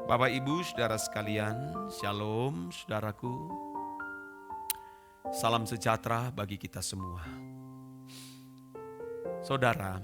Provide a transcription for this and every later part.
Bapak Ibu Saudara sekalian, Shalom saudaraku. Salam sejahtera bagi kita semua. Saudara,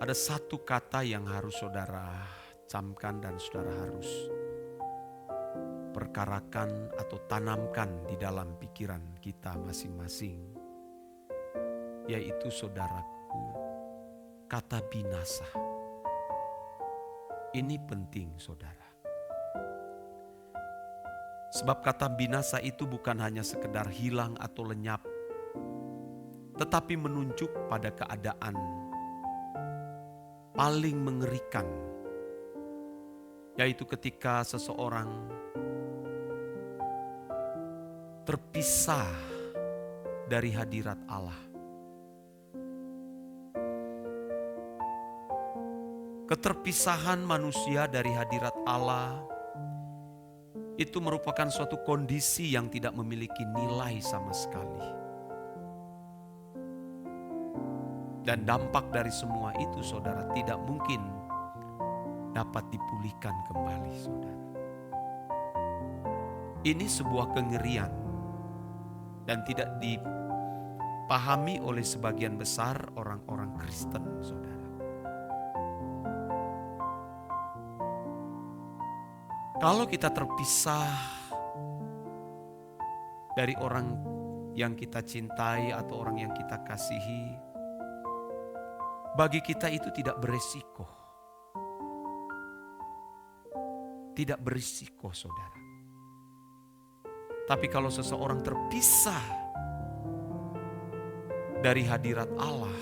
ada satu kata yang harus saudara camkan dan saudara harus perkarakan atau tanamkan di dalam pikiran kita masing-masing, yaitu saudaraku, kata binasa. Ini penting saudara. Sebab kata binasa itu bukan hanya sekedar hilang atau lenyap, tetapi menunjuk pada keadaan paling mengerikan, yaitu ketika seseorang terpisah dari hadirat Allah. Keterpisahan manusia dari hadirat Allah itu merupakan suatu kondisi yang tidak memiliki nilai sama sekali. Dan dampak dari semua itu, saudara, tidak mungkin dapat dipulihkan kembali, saudara. Ini sebuah kengerian dan tidak dipahami oleh sebagian besar orang-orang Kristen, saudara. Kalau kita terpisah dari orang yang kita cintai atau orang yang kita kasihi, bagi kita itu tidak beresiko. Tidak berisiko, saudara. Tapi kalau seseorang terpisah dari hadirat Allah,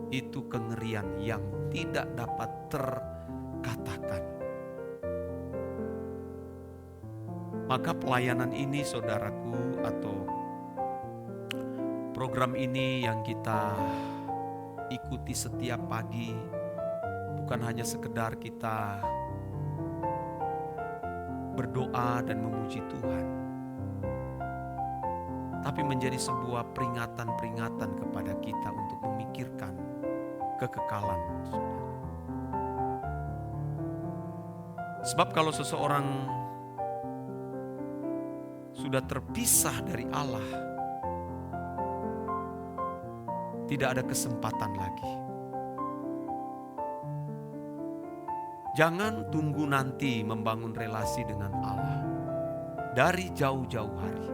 itu kengerian yang tidak dapat terkatakan. Maka pelayanan ini, saudaraku, atau program ini yang kita ikuti setiap pagi, bukan hanya sekedar kita berdoa dan memuji Tuhan, tapi menjadi sebuah peringatan-peringatan kepada kita untuk memikirkan kekekalan, saudara. Sebab kalau seseorang sudah terpisah dari Allah, tidak ada kesempatan lagi. Jangan tunggu nanti membangun relasi dengan Allah dari jauh-jauh hari.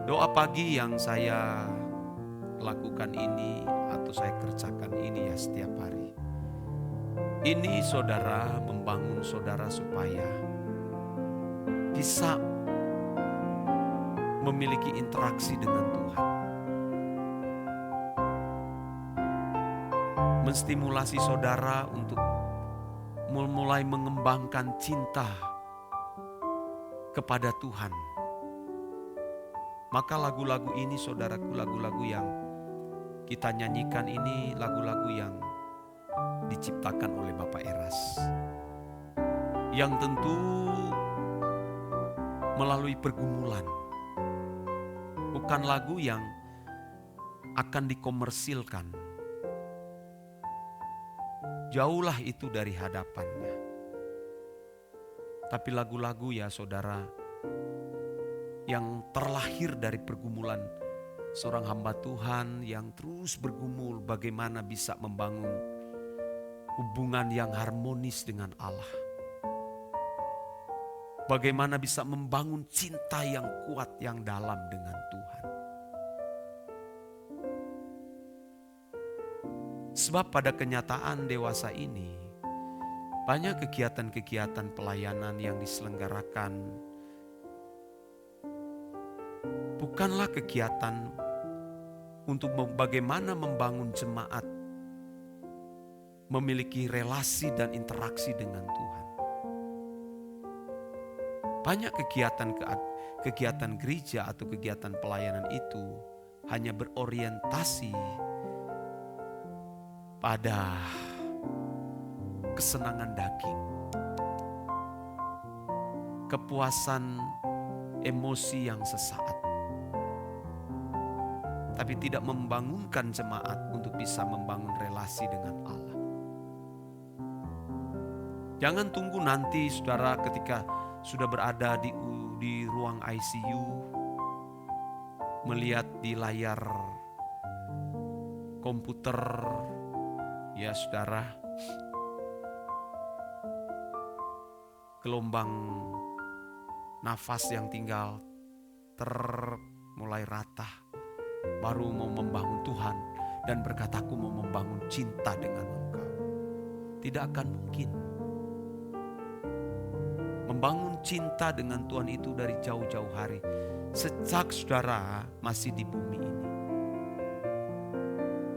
Doa pagi yang saya lakukan ini atau saya kerjakan ini ya setiap hari. Ini saudara membangun saudara supaya bisa memiliki interaksi dengan Tuhan. Menstimulasi saudara untuk mulai mengembangkan cinta kepada Tuhan. Maka lagu-lagu ini, saudaraku, lagu-lagu yang kita nyanyikan ini lagu-lagu yang diciptakan oleh Bapak Eras, yang tentu melalui pergumulan. Bukan lagu yang akan dikomersilkan. Jauhlah itu dari hadapannya. Tapi lagu-lagu ya saudara, yang terlahir dari pergumulan seorang hamba Tuhan yang terus bergumul bagaimana bisa membangun hubungan yang harmonis dengan Allah. Bagaimana bisa membangun cinta yang kuat, yang dalam dengan Tuhan. Sebab pada kenyataan dewasa ini, banyak kegiatan-kegiatan pelayanan yang diselenggarakan bukanlah kegiatan untuk bagaimana membangun jemaat, memiliki relasi dan interaksi dengan Tuhan. Banyak kegiatan gereja atau kegiatan pelayanan itu hanya berorientasi pada kesenangan daging, kepuasan emosi yang sesaat, tapi tidak membangunkan jemaat untuk bisa membangun relasi dengan Allah. Jangan tunggu nanti saudara ketika sudah berada di ruang ICU, melihat di layar komputer, ya saudara, gelombang nafas yang tinggal mulai rata, baru mau membangun Tuhan dan berkata, aku mau membangun cinta dengan Engkau. Tidak akan mungkin. Membangun cinta dengan Tuhan itu dari jauh-jauh hari, sejak saudara masih di bumi ini.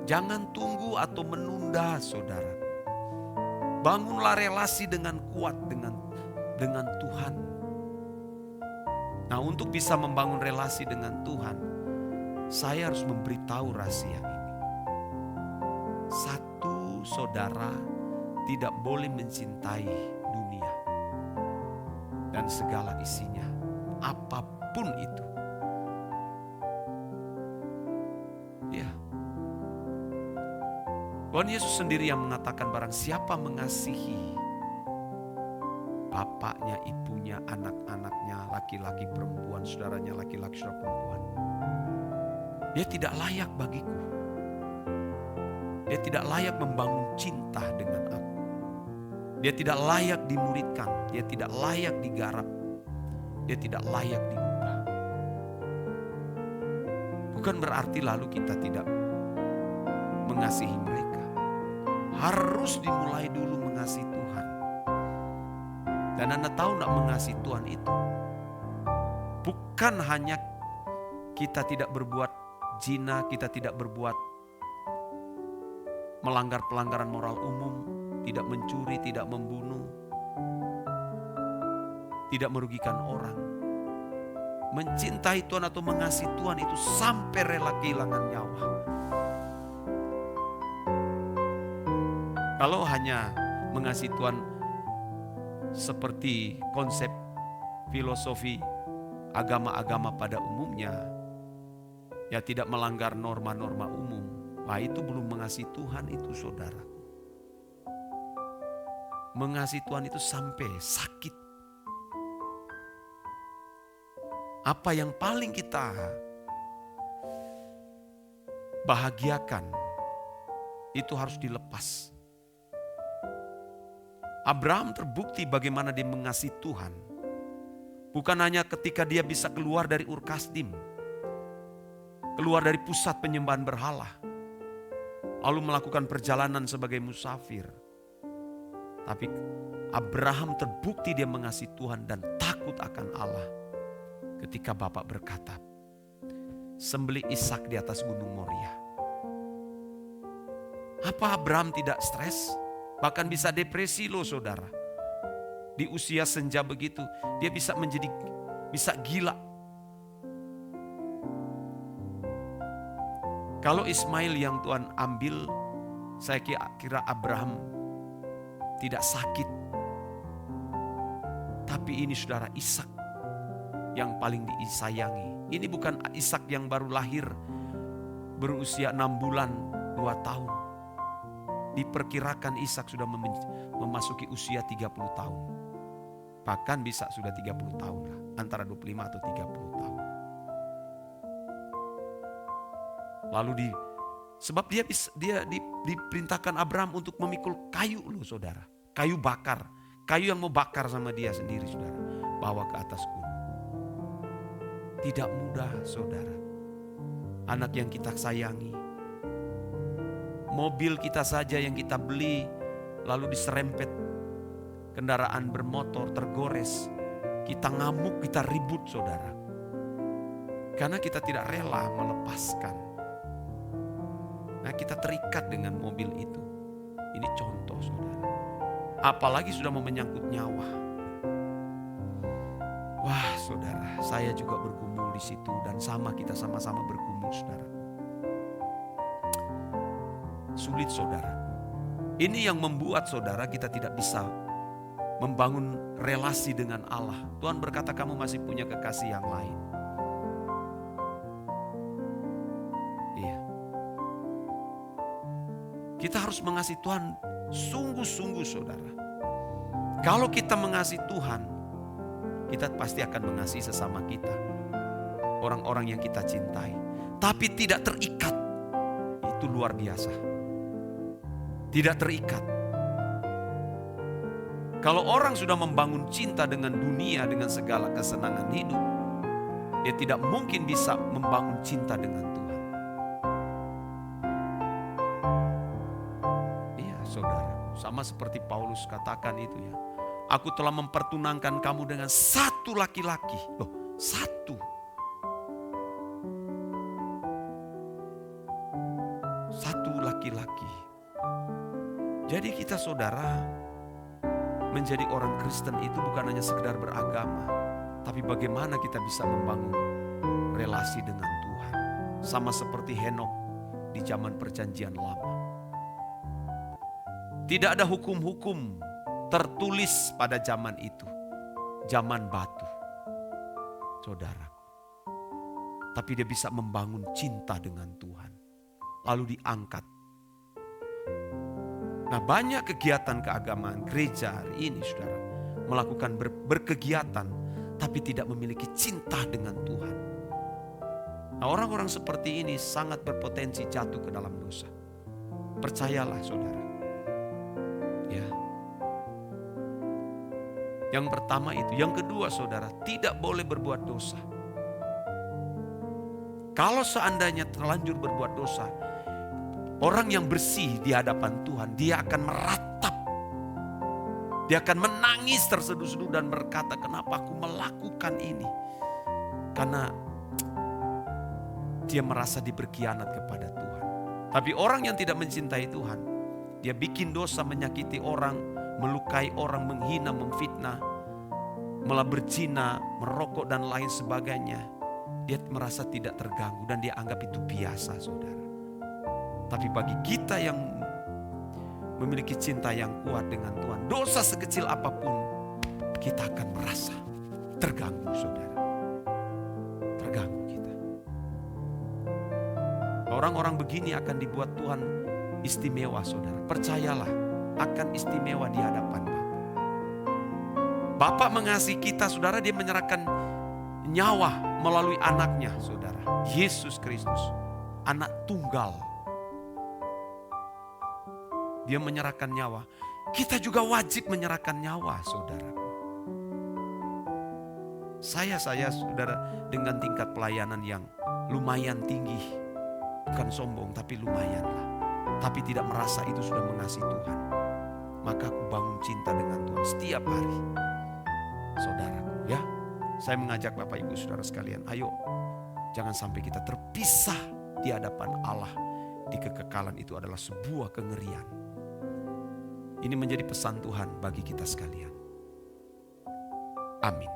Jangan tunggu atau menunda saudara. Bangunlah relasi dengan kuat dengan Tuhan. Nah, untuk bisa membangun relasi dengan Tuhan, saya harus memberitahu rahasia ini. Satu, saudara tidak boleh mencintai dunia dan segala isinya, apapun itu. Ya. Tuhan Yesus sendiri yang mengatakan, barang siapa mengasihi bapaknya, ibunya, anak-anaknya, laki-laki, perempuan, saudaranya laki-laki, saudara perempuan, dia tidak layak bagiku. Dia tidak layak membangun cinta dengan aku. Dia tidak layak dimuridkan. Dia tidak layak digarap. Dia tidak layak diubah. Bukan berarti lalu kita tidak mengasihi mereka. Harus dimulai dulu mengasihi Tuhan. Dan Anda tahu tidak, mengasihi Tuhan itu bukan hanya kita tidak berbuat zina, kita tidak berbuat melanggar pelanggaran moral umum, tidak mencuri, tidak membunuh, tidak merugikan orang. Mencintai Tuhan atau mengasihi Tuhan itu sampai rela kehilangan nyawa. Kalau hanya mengasihi Tuhan seperti konsep filosofi agama-agama pada umumnya, ya tidak melanggar norma-norma umum, wah itu belum mengasihi Tuhan itu saudara. Mengasihi Tuhan itu sampai sakit. Apa yang paling kita bahagiakan itu harus dilepas. Abraham terbukti bagaimana dia mengasihi Tuhan. Bukan hanya ketika dia bisa keluar dari Ur Kasdim, keluar dari pusat penyembahan berhala, lalu melakukan perjalanan sebagai musafir. Tapi Abraham terbukti dia mengasihi Tuhan dan takut akan Allah ketika Bapak berkata, sembelih Ishak di atas gunung Moria. Apa Abraham tidak stres? Bahkan bisa depresi loh saudara. Di usia senja begitu, dia bisa gila. Kalau Ismail yang Tuhan ambil, saya kira Abraham tidak sakit. Tapi ini saudara, Ishak yang paling disayangi. Ini bukan Ishak yang baru lahir, berusia 6 bulan, 2 tahun. Diperkirakan Ishak sudah memasuki usia 30 tahun. Bahkan bisa sudah 30 tahun lah, antara 25 atau 30 tahun. Lalu sebab dia diperintahkan Abraham untuk memikul kayu loh saudara. Kayu bakar, kayu yang mau bakar sama dia sendiri saudara. Bawa ke atas gunung. Tidak mudah saudara. Anak yang kita sayangi, mobil kita saja yang kita beli, lalu diserempet kendaraan bermotor, tergores. Kita ngamuk, kita ribut saudara. Karena kita tidak rela melepaskan. Nah, kita terikat dengan mobil itu. Ini contoh saudara. Apalagi sudah mau menyangkut nyawa. Wah saudara, saya juga bergumul di situ dan kita sama-sama bergumul saudara. Sulit saudara. Ini yang membuat saudara kita tidak bisa membangun relasi dengan Allah. Tuhan berkata kamu masih punya kekasih yang lain. Kita harus mengasihi Tuhan sungguh-sungguh saudara. Kalau kita mengasihi Tuhan, kita pasti akan mengasihi sesama kita. Orang-orang yang kita cintai. Tapi tidak terikat. Itu luar biasa. Tidak terikat. Kalau orang sudah membangun cinta dengan dunia, dengan segala kesenangan hidup, dia tidak mungkin bisa membangun cinta dengan Tuhan. Iya saudara, sama seperti Paulus katakan itu ya. Aku telah mempertunangkan kamu dengan satu laki-laki. Loh, satu. Satu laki-laki. Jadi kita saudara, menjadi orang Kristen itu bukan hanya sekedar beragama, tapi bagaimana kita bisa membangun relasi dengan Tuhan. Sama seperti Henokh di zaman Perjanjian Lama. Tidak ada hukum-hukum tertulis pada zaman itu. Zaman batu. Saudara. Tapi dia bisa membangun cinta dengan Tuhan. Lalu diangkat. Nah, banyak kegiatan keagamaan gereja hari ini saudara melakukan berkegiatan tapi tidak memiliki cinta dengan Tuhan. Nah, orang-orang seperti ini sangat berpotensi jatuh ke dalam dosa. Percayalah saudara. Ya. Yang pertama itu, yang kedua saudara, tidak boleh berbuat dosa. Kalau seandainya terlanjur berbuat dosa, orang yang bersih di hadapan Tuhan, dia akan meratap. Dia akan menangis terseduh-seduh dan berkata, kenapa aku melakukan ini? Karena dia merasa diberkhianat kepada Tuhan. Tapi orang yang tidak mencintai Tuhan, dia bikin dosa, menyakiti orang, melukai orang, menghina, memfitnah, malah berzina, merokok dan lain sebagainya. Dia merasa tidak terganggu dan dia anggap itu biasa saudara. Tapi bagi kita yang memiliki cinta yang kuat dengan Tuhan, dosa sekecil apapun kita akan merasa terganggu saudara. Terganggu kita. Orang-orang begini akan dibuat Tuhan istimewa saudara. Percayalah akan istimewa di hadapan Bapa. Bapa mengasihi kita saudara, dia menyerahkan nyawa melalui anaknya saudara. Yesus Kristus, anak tunggal. Dia menyerahkan nyawa. Kita juga wajib menyerahkan nyawa saudara. Saya saudara dengan tingkat pelayanan yang lumayan tinggi. Bukan sombong tapi lumayan lah. Tapi tidak merasa itu sudah mengasihi Tuhan. Maka aku bangun cinta dengan Tuhan setiap hari. Saudaraku ya. Saya mengajak Bapak Ibu Saudara sekalian. Ayo jangan sampai kita terpisah di hadapan Allah. Di kekekalan itu adalah sebuah kengerian. Ini menjadi pesan Tuhan bagi kita sekalian. Amin.